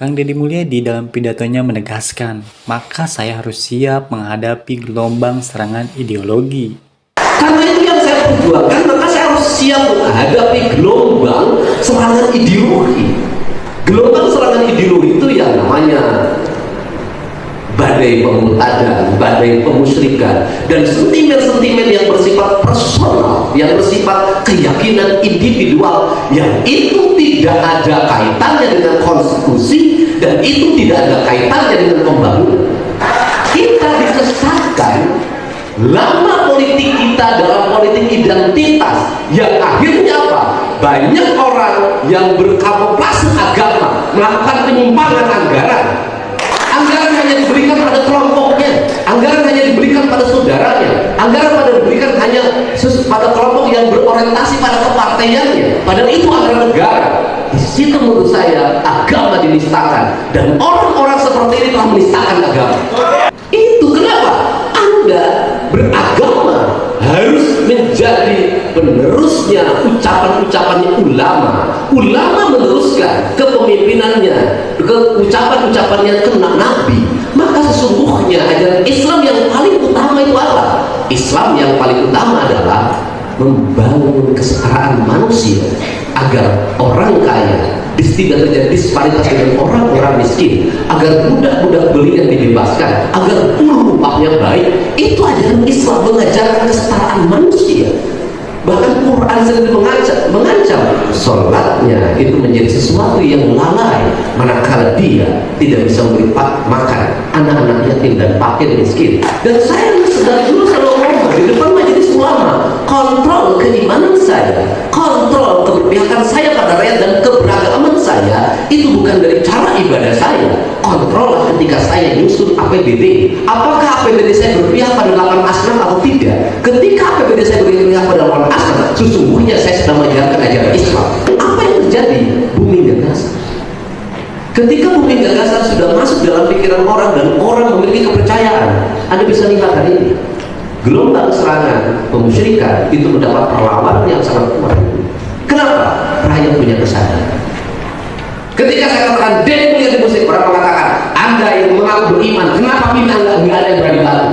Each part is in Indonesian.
Kang Deddy Mulyadi dalam pidatonya menegaskan, maka saya harus siap menghadapi gelombang serangan ideologi. Karena itu yang saya perjuangkan, maka saya harus siap menghadapi gelombang serangan ideologi. Gelombang serangan ideologi itu yang namanya badai pemurtadan, badai pemusyrikan, dan sentimen-sentimen yang bersifat personal, yang bersifat keyakinan individual, yang itu tidak ada kaitannya dengan konstitusi, dan itu tidak ada kaitannya dengan pembangunan. Kita disesatkan lama politik kita dalam politik identitas, yang akhirnya apa? Banyak orang yang berkamuflase agama melakukan penyimpangan anggaran. Anggaran hanya diberikan pada kelompoknya, anggaran hanya diberikan pada saudaranya, anggaran pada diberikan hanya pada kelompok yang berorientasi pada kepartaiannya, padahal itu anggaran negara. Di situ menurut saya agama dinistakan, dan orang-orang seperti ini telah menistakan agama. Itu kenapa Anda beragama harus menjadi penerusnya ucapan-ucapannya ulama. Ulama meneruskan kepemimpinannya, ke ucapan-ucapannya ke Nabi. Maka sesungguhnya ajaran Islam yang paling utama itu apa? Islam yang paling utama adalah membangun kesetaraan manusia agar orang kaya tidak terjadi disparitas dengan orang-orang miskin, agar budak-budak belia dibebaskan, agar buruh upahnya baik. Itu ajaran Islam, mengajarkan kesetaraan manusia. Bahkan Quran sendiri mengancam sholatnya itu menjadi sesuatu yang lalai manakala dia tidak bisa memberi makan anak-anak yatim dan fakir miskin. Dan saya dari dulu selalu ngomong di depan majelis ulama, kontrol keimanan saya, kontrol keberpihakan saya pada rakyat dan keberagaman saya, itu bukan dari cara ibadah saya. Kontrol ketika saya nyusun APBD, apakah APBD saya berpihak pada 8 asnaf atau tidak. Ketika APBD saya berpihak pada 8 asnaf, sesungguhnya saya sedang menjalankan ajaran Islam. Apa yang terjadi? Bumi gagasan. Ketika bumi gagasan sudah masuk dalam pikiran orang dan orang memiliki kepercayaan, Anda bisa lihat hari ini gelombang serangan pemusyrikan itu mendapat perlawanan yang sangat kuat. Kenapa? Rakyat punya kesadaran. Ketika saya katakan Deddy Mulyadi musik, orang mengatakan Anda yang mengaku beriman, kenapa pimpinan nggak ada yang berani bantu?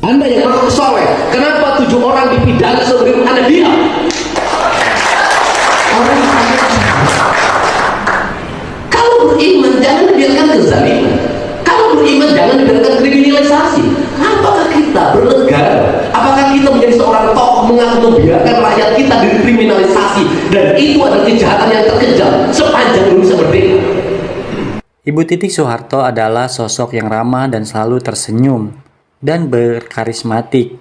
Anda yang mengaku soleh, kenapa 7 orang dipidana sebelum Anda diam? Orang kalau beriman jangan dibiarkan kezaliman. Kalau beriman jangan dibiarkan kriminalisasi. Apakah kita bernegara? Apakah kita menjadi seorang tokoh mengaku membiarkan rakyat kita dikriminalisasi, dan itu adalah kejahatan yang terkejam sepanjang Indonesia merdeka? Ibu Titik Soeharto adalah sosok yang ramah dan selalu tersenyum dan berkarismatik.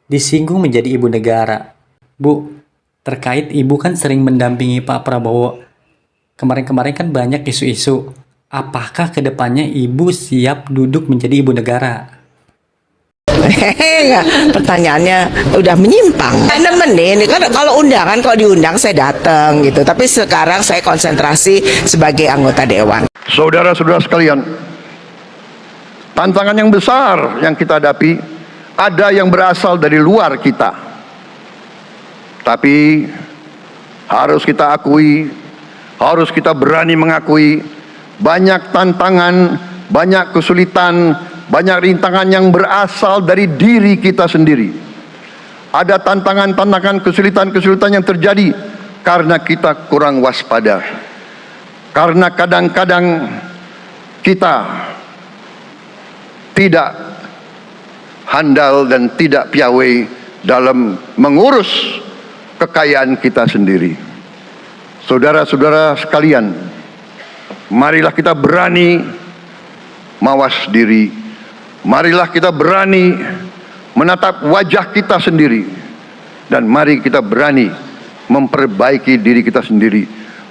Disinggung menjadi ibu negara. Bu, terkait ibu kan sering mendampingi Pak Prabowo. Kemarin-kemarin kan banyak isu-isu. Apakah kedepannya ibu siap duduk menjadi ibu negara? Pertanyaannya udah menyimpang. Nemenin kan, kalau undangan, kalau diundang saya datang gitu. Tapi sekarang saya konsentrasi sebagai anggota dewan. Saudara-saudara sekalian, tantangan yang besar yang kita hadapi ada yang berasal dari luar kita. Tapi harus kita akui, harus kita berani mengakui, banyak tantangan, banyak kesulitan, banyak rintangan yang berasal dari diri kita sendiri. Ada tantangan-tantangan, kesulitan-kesulitan yang terjadi karena kita kurang waspada. Karena kadang-kadang kita tidak handal dan tidak piawai dalam mengurus kekayaan kita sendiri. Saudara-saudara sekalian, marilah kita berani mawas diri. Marilah kita berani menatap wajah kita sendiri, dan mari kita berani memperbaiki diri kita sendiri.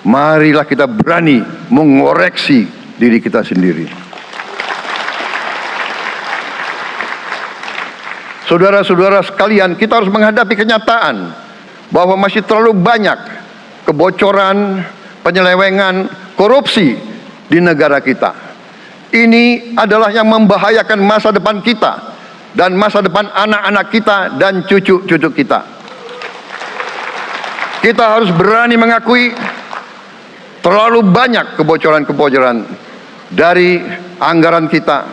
Marilah kita berani mengoreksi diri kita sendiri. Saudara-saudara sekalian, kita harus menghadapi kenyataan bahwa masih terlalu banyak kebocoran, penyelewengan, korupsi di negara kita. Ini adalah yang membahayakan masa depan kita dan masa depan anak-anak kita dan cucu-cucu kita. Kita harus berani mengakui Terlalu banyak kebocoran-kebocoran dari anggaran kita,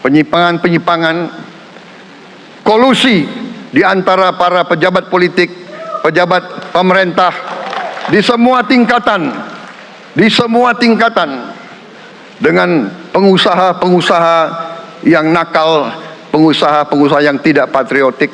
penyimpangan-penyimpangan, kolusi di antara para pejabat politik, pejabat pemerintah di semua tingkatan dengan pengusaha-pengusaha yang nakal, pengusaha-pengusaha yang tidak patriotik,